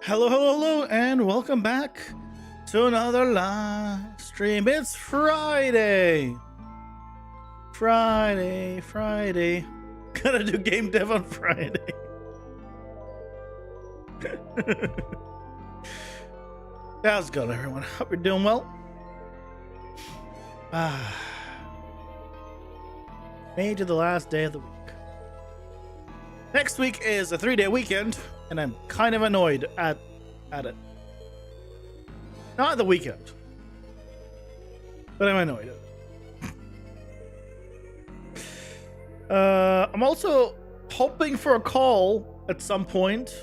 Hello, hello, hello, and welcome back to another live stream. It's Friday. Friday. Gotta do game dev on Friday. How's it going, everyone? Hope you're doing well. Made to the last day of the week. Next week is a 3-day weekend, and I'm kind of annoyed at it. Not the weekend, but I'm annoyed at it. I'm also hoping for a call at some point,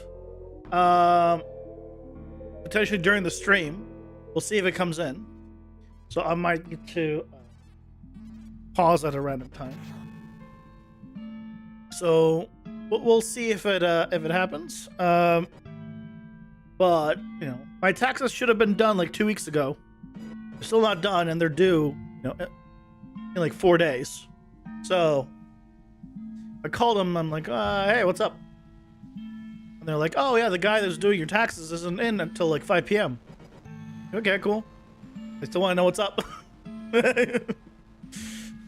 potentially during the stream. We'll see if it comes in. So I might get to pause at a random time. So we'll see if it happens. But you know, my taxes should have been done like 2 weeks ago. They're still not done, and they're due, you know, in like 4 days. So I called them. I'm like, hey, what's up? And they're like, oh yeah, the guy that's doing your taxes isn't in until like 5 p.m. Okay, cool. I still want to know what's up.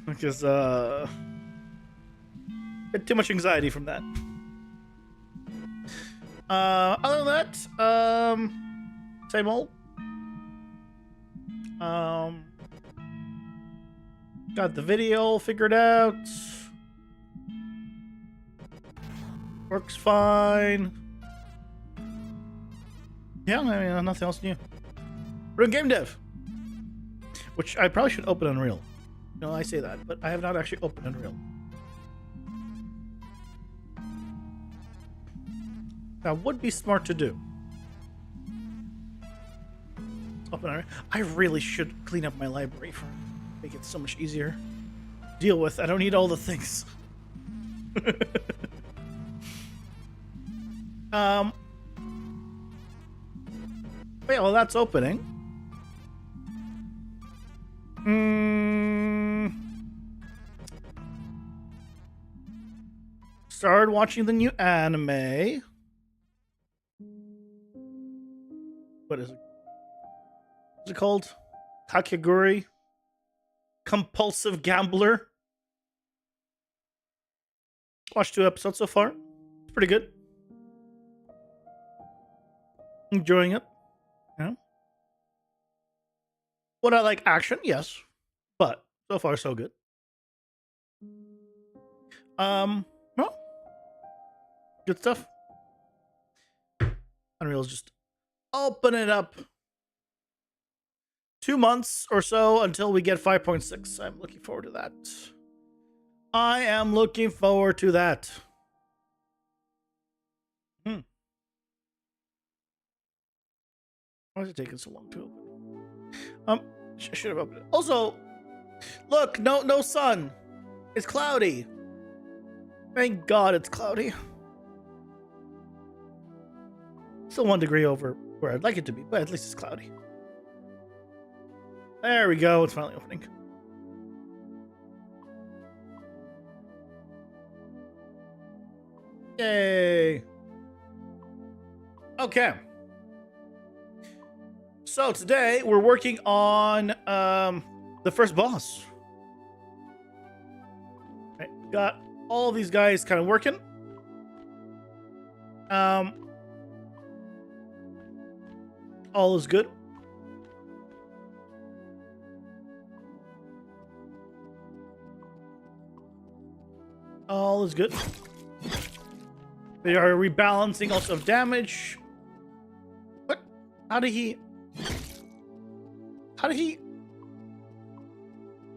Because get too much anxiety from that. Other than that, same old. Got the video figured out. Works fine. Yeah, I mean, nothing else new. We're in game dev, which I probably should open Unreal. No, I say that, but I have not actually opened Unreal. That would be smart to do. Open Unreal. I really should clean up my library for make it so much easier to deal with. I don't need all the things. Yeah, well, that's opening. Started watching the new anime. What is it? What's it called? Kakegurui? Compulsive Gambler. Watched 2 episodes so far. It's pretty good. Enjoying it. Yeah. Would I like action? Yes. But so far so good. Well, good stuff. Unreal's just open it up. 2 months or so until we get 5.6. I'm looking forward to that. I am looking forward to that. Why is it taking so long to open? Should have opened it. Also, look, no sun. It's cloudy. Thank God it's cloudy. Still 1 degree over where I'd like it to be, but at least it's cloudy. There we go. It's finally opening. Yay. Okay. So today we're working on the first boss. Right, got all these guys kind of working. All is good. All is good. They are rebalancing also damage. What? How did he?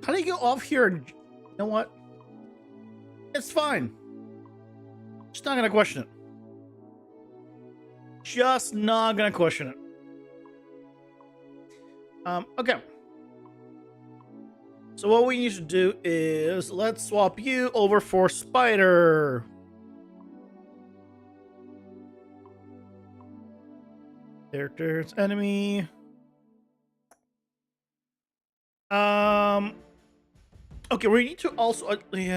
How do you go off here? And you know what? It's fine. Just not gonna question it. Just not gonna question it. Okay. So what we need to do is let's swap you over for Spider. Characters, enemy. Okay, we need to also we need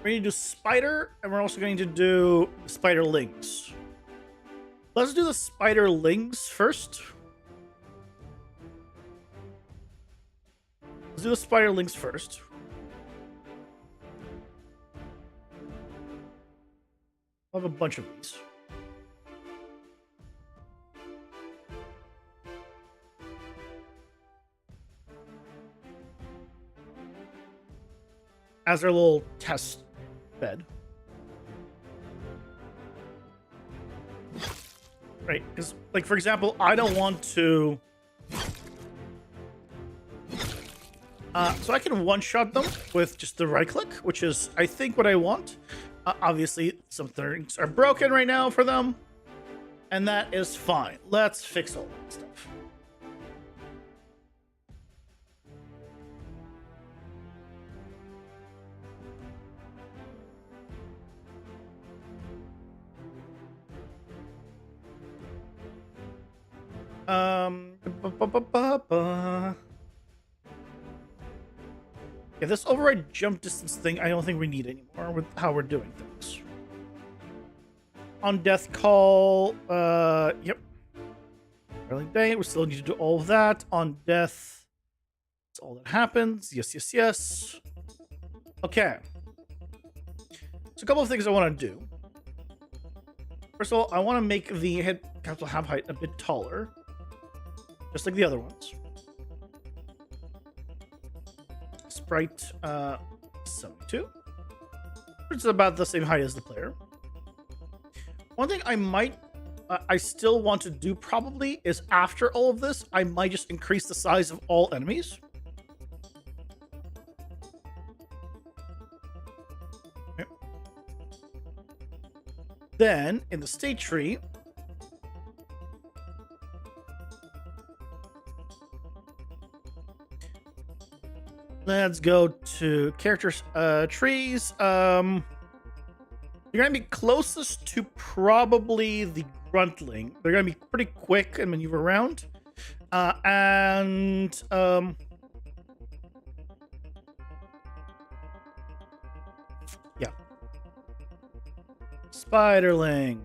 to do Spider, and we're also going to do Spiderlings. Let's do the Spiderlings first. Let's do the Spiderlings first. I'll have a bunch of these. As our little test bed. Right, because, like, for example, I don't want to... so I can one-shot them with just the right-click, which is, I think, what I want. Obviously, some things are broken right now for them, and that is fine. Let's fix all that stuff. Yeah, this override jump distance thing, I don't think we need anymore with how we're doing things. On death call, yep. Early day, we still need to do all of that. On death, that's all that happens. Yes, yes, yes. Okay. So a couple of things I want to do. First of all, I want to make the head capital have height a bit taller. Just like the other ones. Sprite 72. Which is about the same height as the player. One thing I might, I still want to do probably is after all of this, I might just increase the size of all enemies. Okay. Then, in the state tree, let's go to characters, trees. You're gonna be closest to probably the gruntling. They're gonna be pretty quick and maneuver around. Yeah. Spiderling.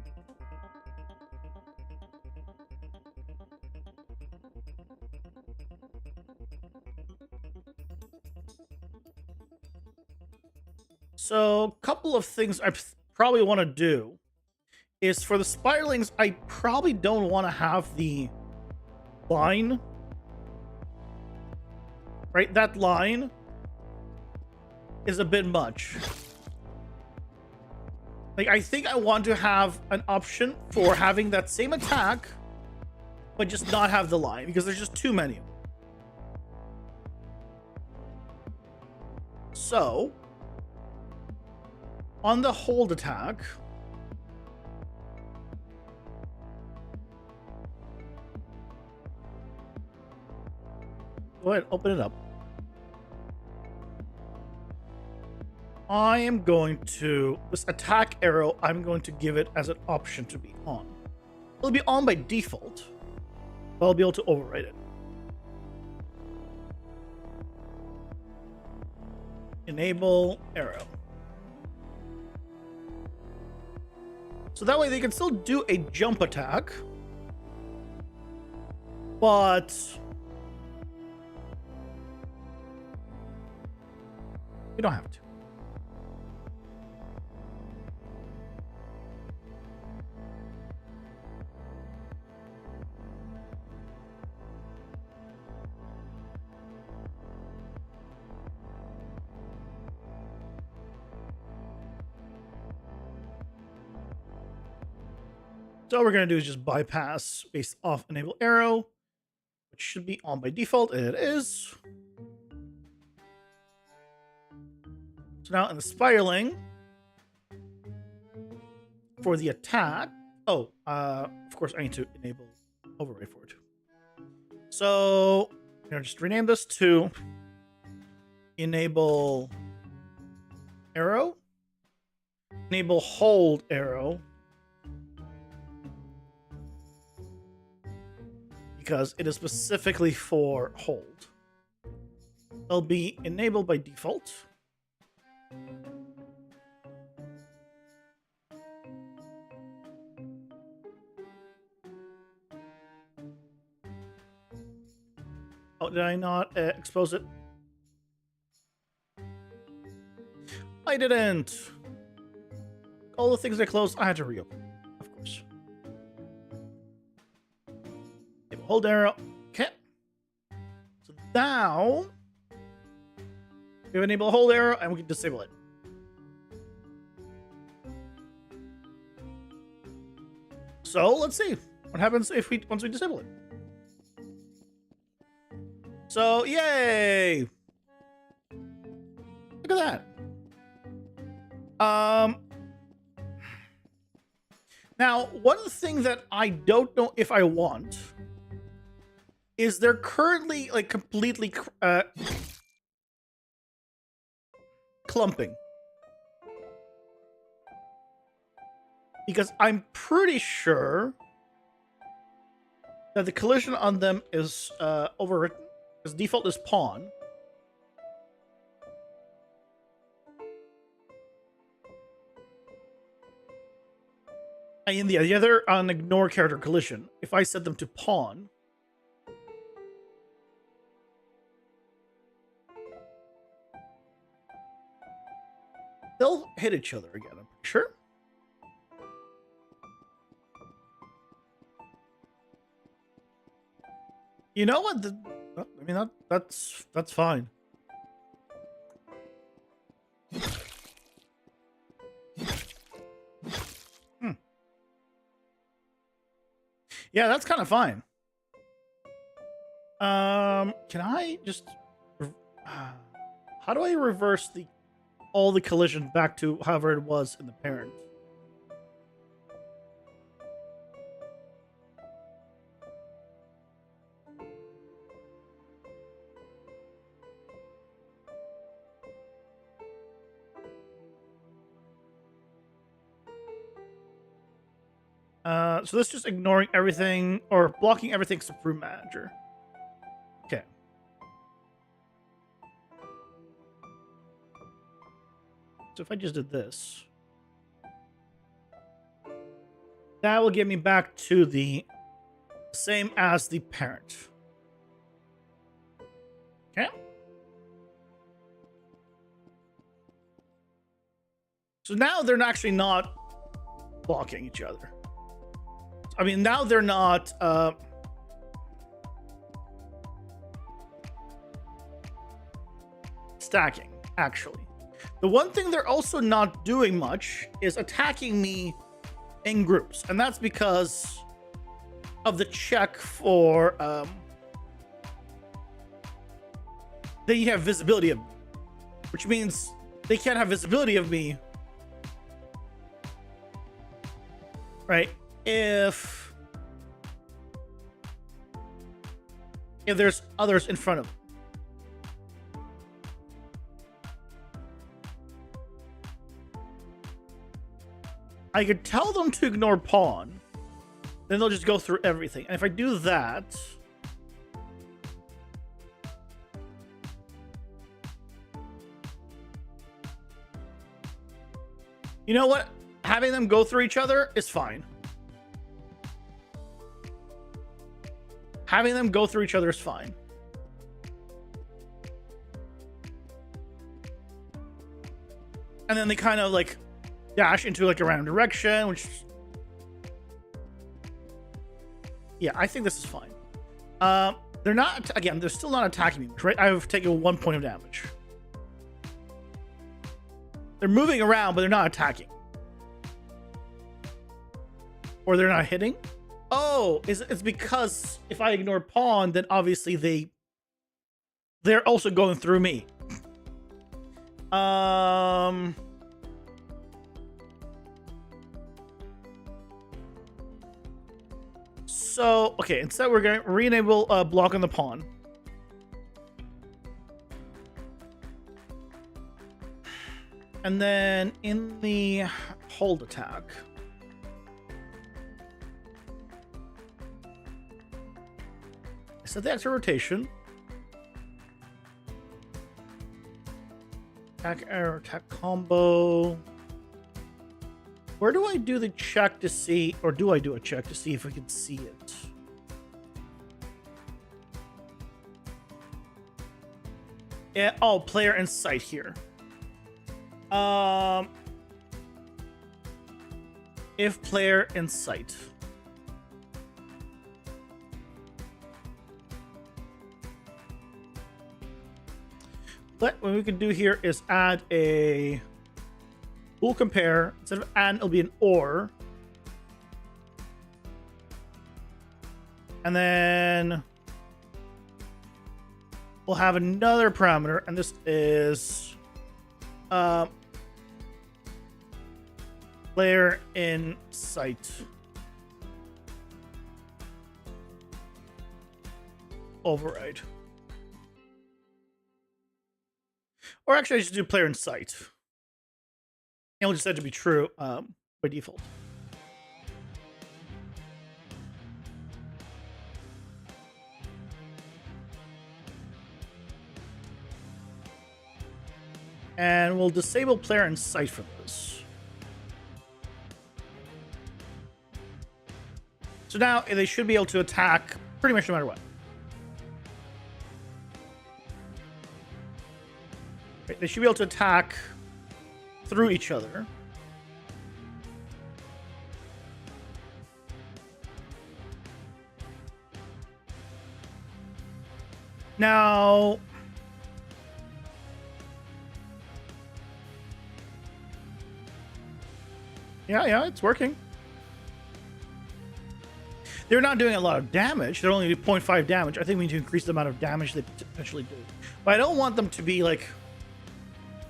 So, a couple of things I probably want to do is for the Spiderlings, I probably don't want to have the line. Right? That line is a bit much. Like, I think I want to have an option for having that same attack, but just not have the line, because there's just too many. So, on the hold attack, go ahead, open it up. I am going to, this attack arrow, I'm going to give it as an option to be on. It'll be on by default, but I'll be able to override it. Enable arrow. So that way they can still do a jump attack, but we don't have to. So all we're going to do is just bypass based off enable arrow, which should be on by default. It is. So now in the spiraling, for the attack, of course I need to enable override for it. So, just rename this to enable arrow, enable hold arrow, because it is specifically for hold. It'll be enabled by default. Oh, did I not expose it? I didn't. All the things I closed, I had to reopen, of course. Hold arrow. Okay. So now we have enabled hold arrow and we can disable it. So let's see what happens if once we disable it. So yay! Look at that. Now one thing that I don't know if I want is they're currently like completely clumping. Because I'm pretty sure that the collision on them is overwritten. Because default is pawn. And the other on ignore character collision, if I set them to pawn, they'll hit each other again, I'm pretty sure. You know what? I mean, that's fine. Yeah, that's kind of fine. Can I just... how do I reverse all the collision back to however it was in the parent? So this is just ignoring everything or blocking everything except for manager. Okay. So if I just did this, that will get me back to the same as the parent. Okay. So now they're actually not blocking each other. I mean, now they're not stacking, actually. The one thing they're also not doing much is attacking me in groups. And that's because of the check for they have visibility of me, which means they can't have visibility of me, right? If there's others in front of them. I could tell them to ignore pawn, then they'll just go through everything. And if I do that, you know what? Having them go through each other is fine. Having them go through each other is fine. And then they kind of like dash into like a random direction, which, yeah, I think this is fine. They're not, again, they're still not attacking me, right? I've taken 1 point of damage. They're moving around, but they're not attacking. Or they're not hitting. Oh, it's because if I ignore pawn, then obviously they're also going through me. So, okay, instead we're going to re-enable block on the pawn. And then in the hold attack, I set the extra rotation. Attack error, attack combo. Where do I do the check to see, or do I do a check to see if I can see it? Yeah, oh, player and sight here. If player in sight. But what we can do here is add a bool compare. Instead of and, it'll be an or. And then we'll have another parameter, and this is player in sight. Override. Or actually, I just do player in sight. And we'll just set it to be true by default. And we'll disable player in sight for this. So now they should be able to attack pretty much no matter what. Right, they should be able to attack through each other. Now, yeah, it's working. They're not doing a lot of damage. They're only doing 0.5 damage. I think we need to increase the amount of damage they potentially do. But I don't want them to be like...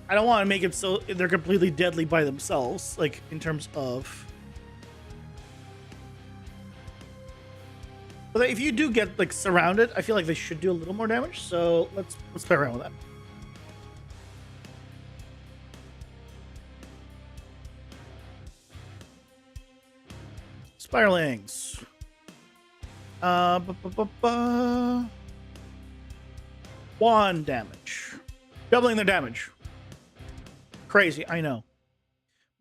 I don't want to make it so they're completely deadly by themselves, like, in terms of... But if you do get, like, surrounded, I feel like they should do a little more damage, so let's play around with that. Spiralings. 1 damage. Doubling their damage. Crazy, I know.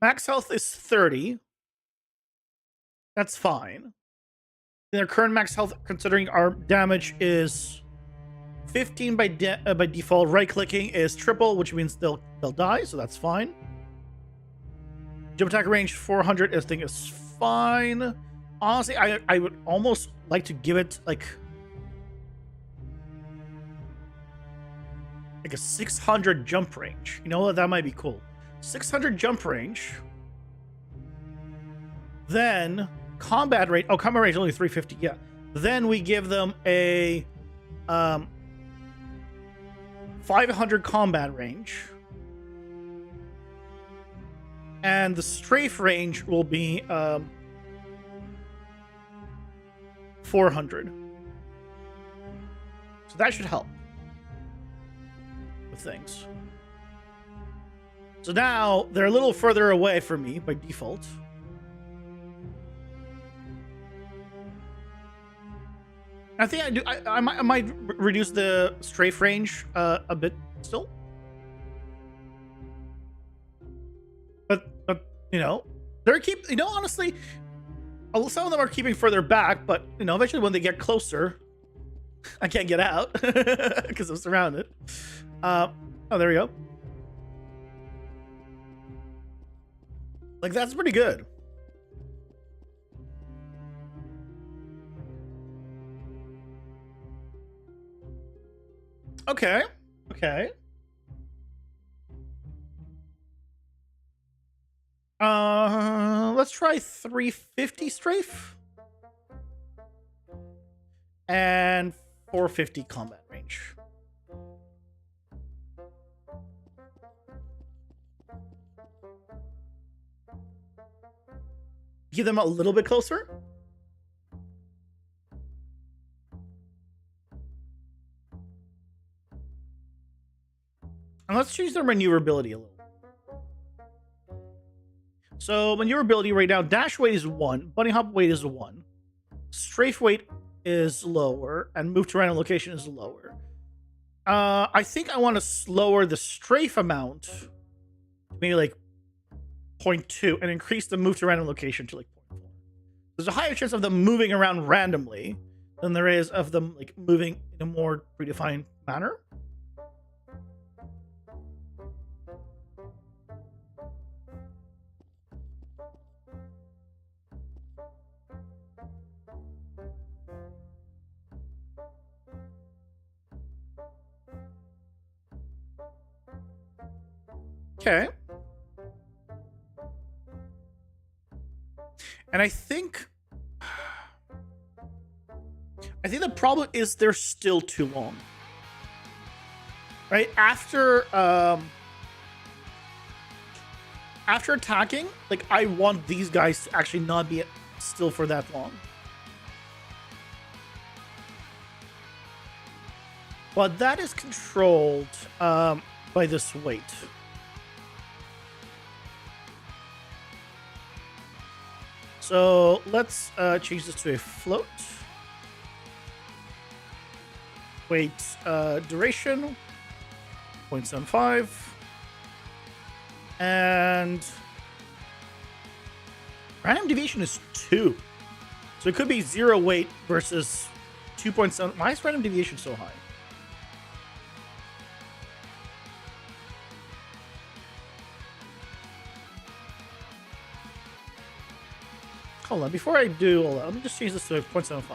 Max health is 30. That's fine. Their current max health, considering our damage, is 15 by default. Right-clicking is triple, which means they'll die, so that's fine. Jump attack range 400, I think, is fine. Honestly, I would almost like to give it like a 600 jump range. You know what? That might be cool. 600 jump range. Then combat rate. Oh, combat rate is only 350. Yeah. Then we give them a 500 combat range. And the strafe range will be 400. So that should help with things. So now they're a little further away from me by default. I think I do. I might reduce the strafe range a bit still. But you know, honestly, some of them are keeping further back, but you know, eventually when they get closer, I can't get out because I'm surrounded. Oh, there we go. Like, that's pretty good. Okay. Let's try 350 strafe and 450 combat range. Give them a little bit closer. And let's change their maneuverability a little. So maneuverability right now, dash weight is 1, bunny hop weight is 1, strafe weight is lower, and move to random location is lower. I think I want to lower the strafe amount to maybe like 0.2 and increase the move to random location to like 0.4. There's a higher chance of them moving around randomly than there is of them like moving in a more predefined manner. Okay. And I think the problem is they're still too long. Right? After attacking, like I want these guys to actually not be still for that long. But that is controlled by this weight. So let's change this to a float. Weight duration 0.75. And random deviation is 2. So it could be 0 weight versus 2.7. Why is random deviation so high? Hold on, before I do all that, let me just change this to 0.75.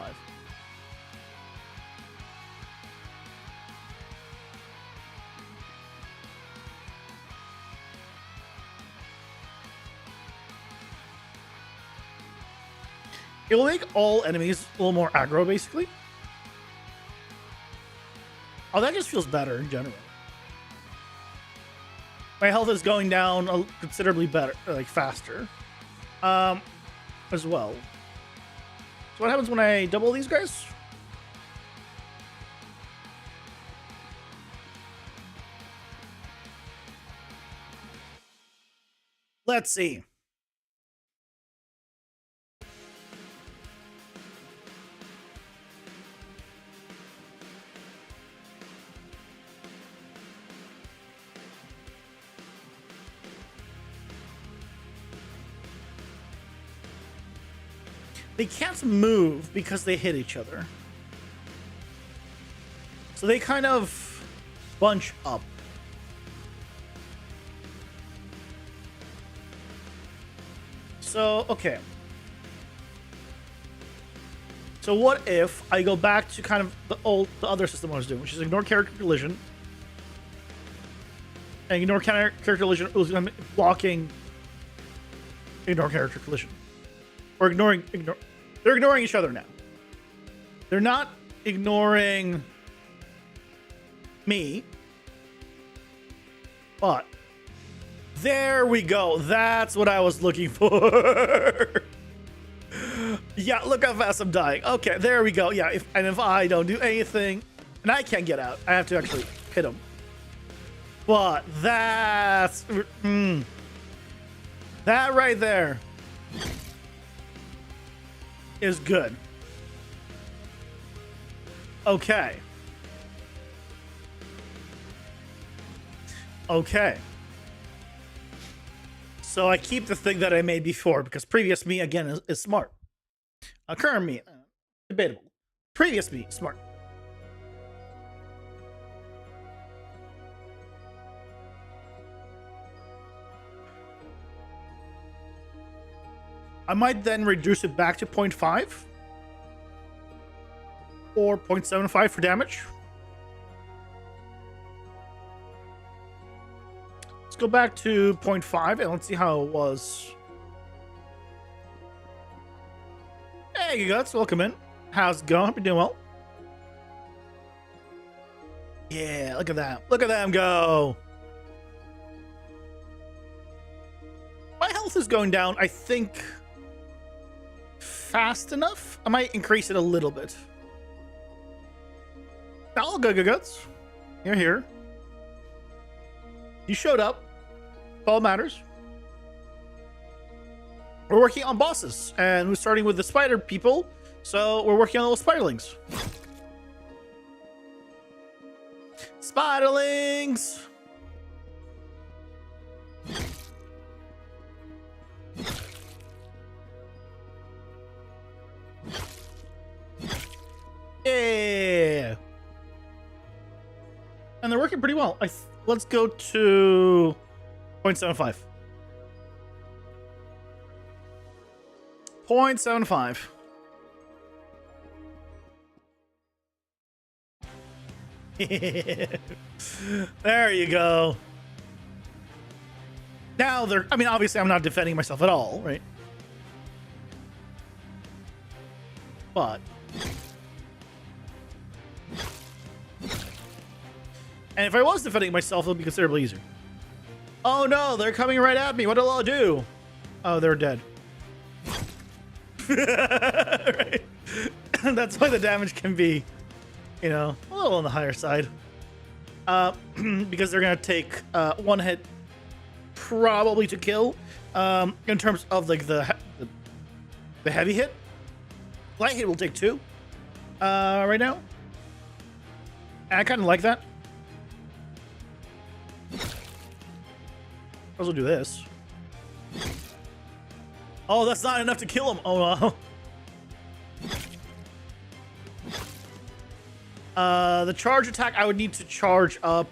It will make all enemies a little more aggro, basically. Oh, that just feels better in general. My health is going down considerably better, like faster. As well. So what happens when I double these guys? Let's see. They can't move because they hit each other. So they kind of bunch up. So, okay. So what if I go back to kind of the other system I was doing, which is ignore character collision. And ignore character collision was blocking ignore character collision. Or ignore. They're ignoring each other now. They're not ignoring me. But there we go. That's what I was looking for. Yeah, look how fast I'm dying. Okay, there we go. Yeah, if I don't do anything, and I can't get out, I have to actually hit him. But that's that right there is good. Okay. Okay. So I keep the thing that I made before because previous me, again, is smart. Current me, debatable. Previous me, smart. I might then reduce it back to 0.5 or 0.75 for damage. Let's go back to 0.5 and let's see how it was. Hey, you guys, welcome in. How's it going? Hope you're doing well. Yeah, look at that. Look at them go. My health is going down, I think, fast enough. I might increase it a little bit. Oh, good. You're here. You showed up. All that matters. We're working on bosses, and we're starting with the spider people, so we're working on little spiderlings. Spiderlings! Yeah! And they're working pretty well. Let's go to 0.75. 0.75. There you go. Now they're, I mean, obviously I'm not defending myself at all, right? But and if I was defending myself, it would be considerably easier. Oh no, they're coming right at me. What did I do? Oh, they're dead. Right. That's why the damage can be, you know, a little on the higher side. Because they're gonna take one hit probably to kill. In terms of like the heavy hit. Light hit will take 2 right now. And I kind of like that. I'll do this. Oh, that's not enough to kill him. Oh no. The charge attack, I would need to charge up,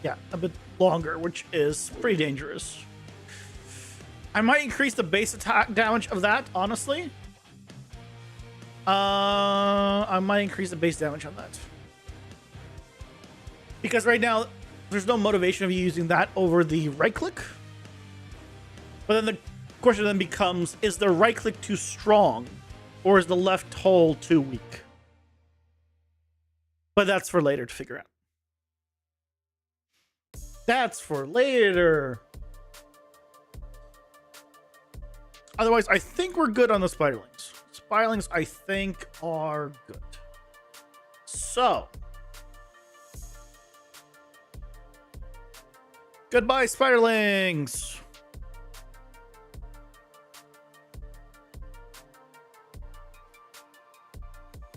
yeah, a bit longer, which is pretty dangerous. I might increase the base attack damage of that, honestly. I might increase the base damage on that. Because right now, there's no motivation of you using that over the right click. But then the question then becomes, is the right click too strong? Or is the left hold too weak? But that's for later to figure out. That's for later. Otherwise, I think we're good on the spiderlings. Spiderlings, I think, are good. So. Goodbye, spiderlings.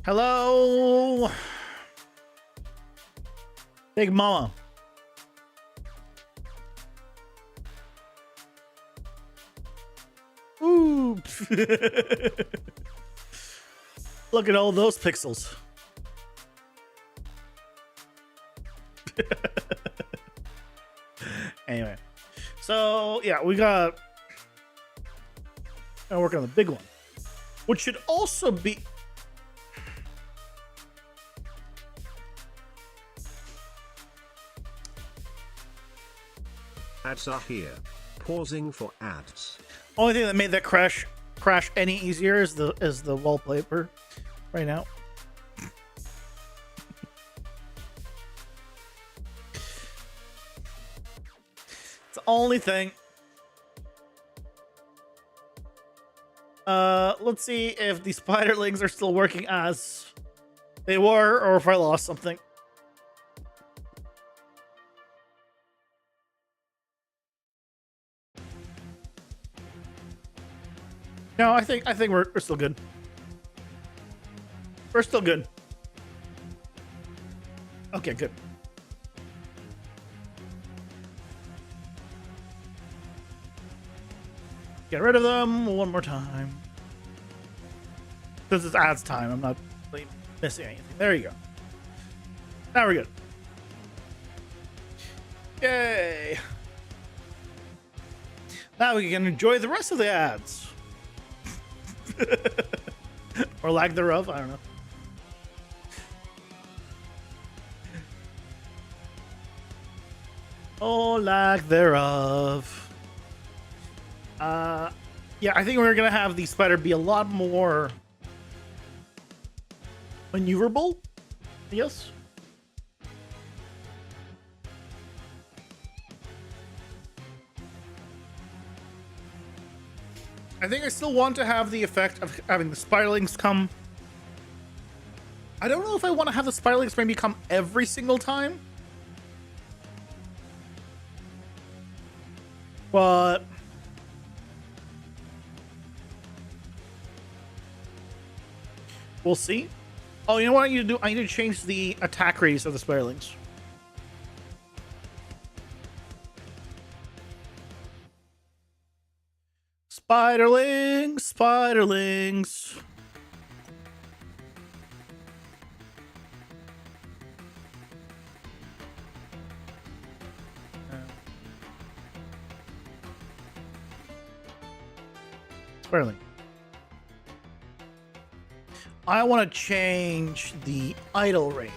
Hello. Big Mama. Ooh. Look at all those pixels. Anyway. So, yeah, we got... Gotta work on the big one. Which should also be... Ads are here. Pausing for ads. Only thing that made that crash any easier is the wallpaper right now. It's the only thing. Let's see if the spiderlings are still working as they were, or if I lost something. No, I think we're still good. We're still good. Okay, good. Get rid of them one more time. Since it's ads time, I'm not really missing anything. There you go. Now we're good. Yay! Now we can enjoy the rest of the ads. Or lack thereof, I don't know. Oh, lack thereof. Yeah, I think we're gonna have the spider be a lot more maneuverable. Yes. I think I still want to have the effect of having the spiderlings come. I don't know if I want to have the spiderlings maybe come every single time. But we'll see. Oh, you know what I need to do? I need to change the attack radius of the spiderlings. Spiderlings, spiderlings. Spiderling. I want to change the idle range.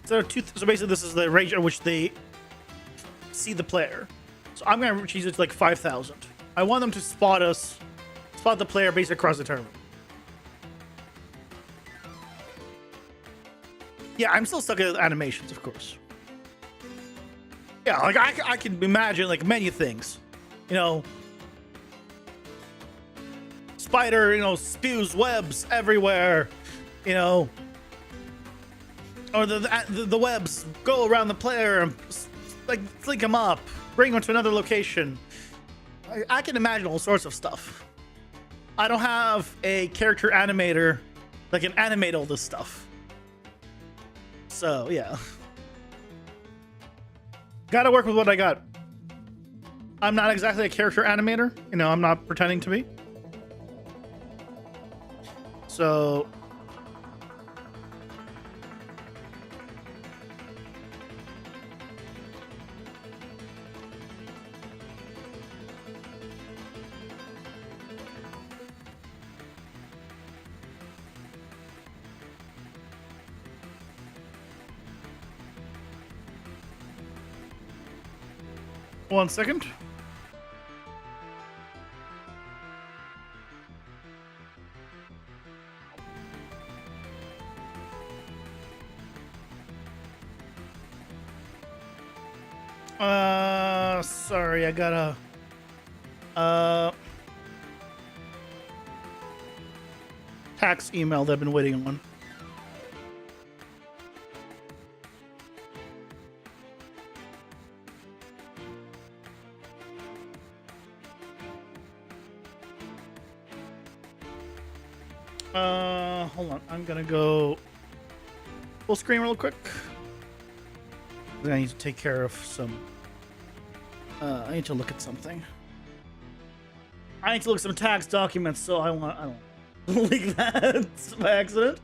So basically, this is the range at which they see the player. So I'm going to change it to like 5,000. I want them to spot the player basically across the tournament. Yeah, I'm still stuck at animations, of course. Yeah, like I can imagine like many things. You know, spider, you know, spews webs everywhere. You know, or the webs go around the player and like flick him up, bring him to another location. I can imagine all sorts of stuff. I don't have a character animator that can animate all this stuff. So, yeah. Gotta work with what I got. I'm not exactly a character animator. You know, I'm not pretending to be. So... One second. Sorry, I got a tax email that I've been waiting on. Hold on. I'm gonna go full screen real quick. I need to take care of some. I need to look at something. I need to look at some tax documents, so I don't leak that by accident.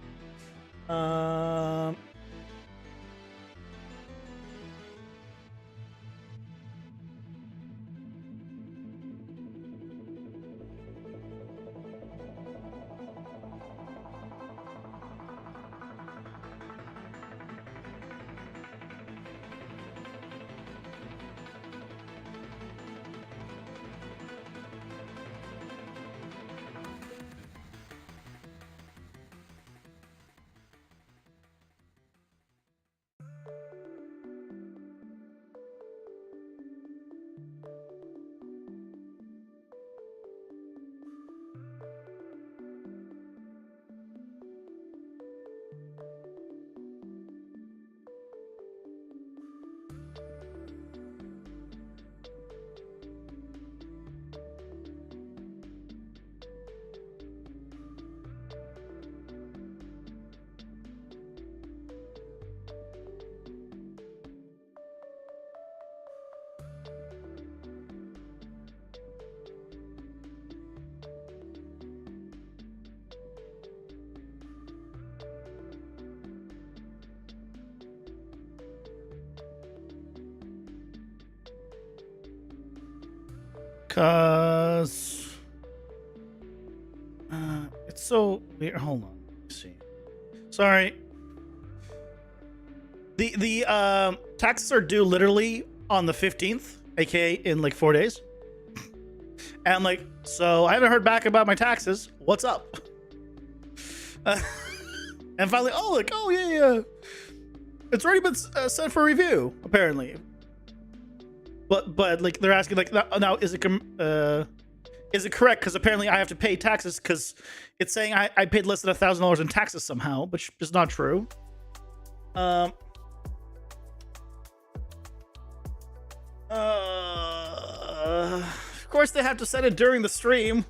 Cause it's so weird. Hold on, let me see. Sorry. The taxes are due literally on the 15th, aka in like 4 days. And I'm like, so I haven't heard back about my taxes. What's up? And finally, oh yeah, it's already been sent for review. Apparently, but like they're asking like now is it correct? Because apparently I have to pay taxes because it's saying I paid less than $1,000 in taxes somehow, which is not true. Of course they have to set it during the stream.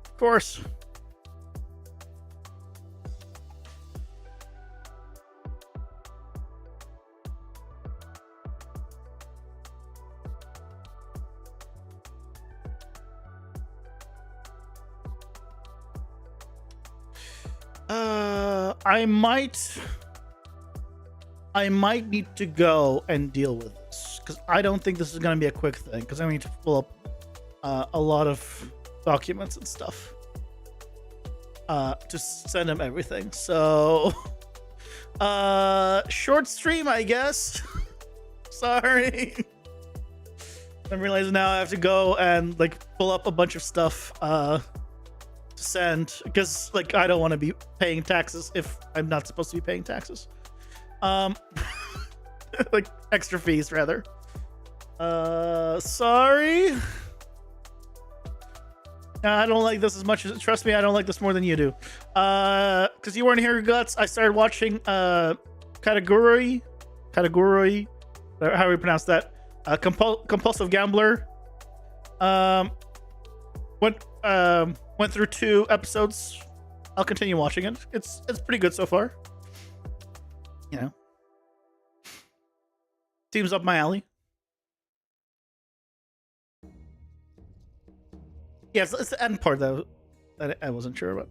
Of course. I might need to go and deal with this because I don't think this is going to be a quick thing because I need to pull up a lot of documents and stuff to send him everything. So short stream, I guess. Sorry. I'm realizing now I have to go and like pull up a bunch of stuff to send because like I don't want to be paying taxes if I'm not supposed to be paying taxes. Like extra fees rather. Sorry. I don't like this as much as, trust me, I don't like this more than you do. Because you weren't here, Guts. I started watching Category, how do we pronounce that? Compulsive Gambler. Went through 2 episodes. I'll continue watching it. It's pretty good so far. You know, seems up my alley. Yeah, it's the end part though that I wasn't sure about.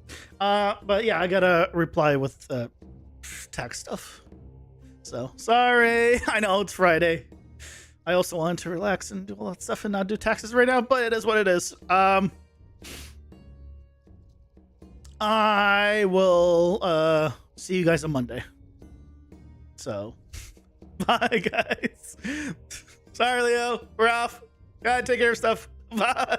But yeah, I gotta reply with tax stuff. So sorry. I know it's Friday. I also wanted to relax and do all that stuff and not do taxes right now, but it is what it is. I will see you guys on Monday. So, bye guys. Sorry, Leo. We're off. Gotta take care of stuff. Bye.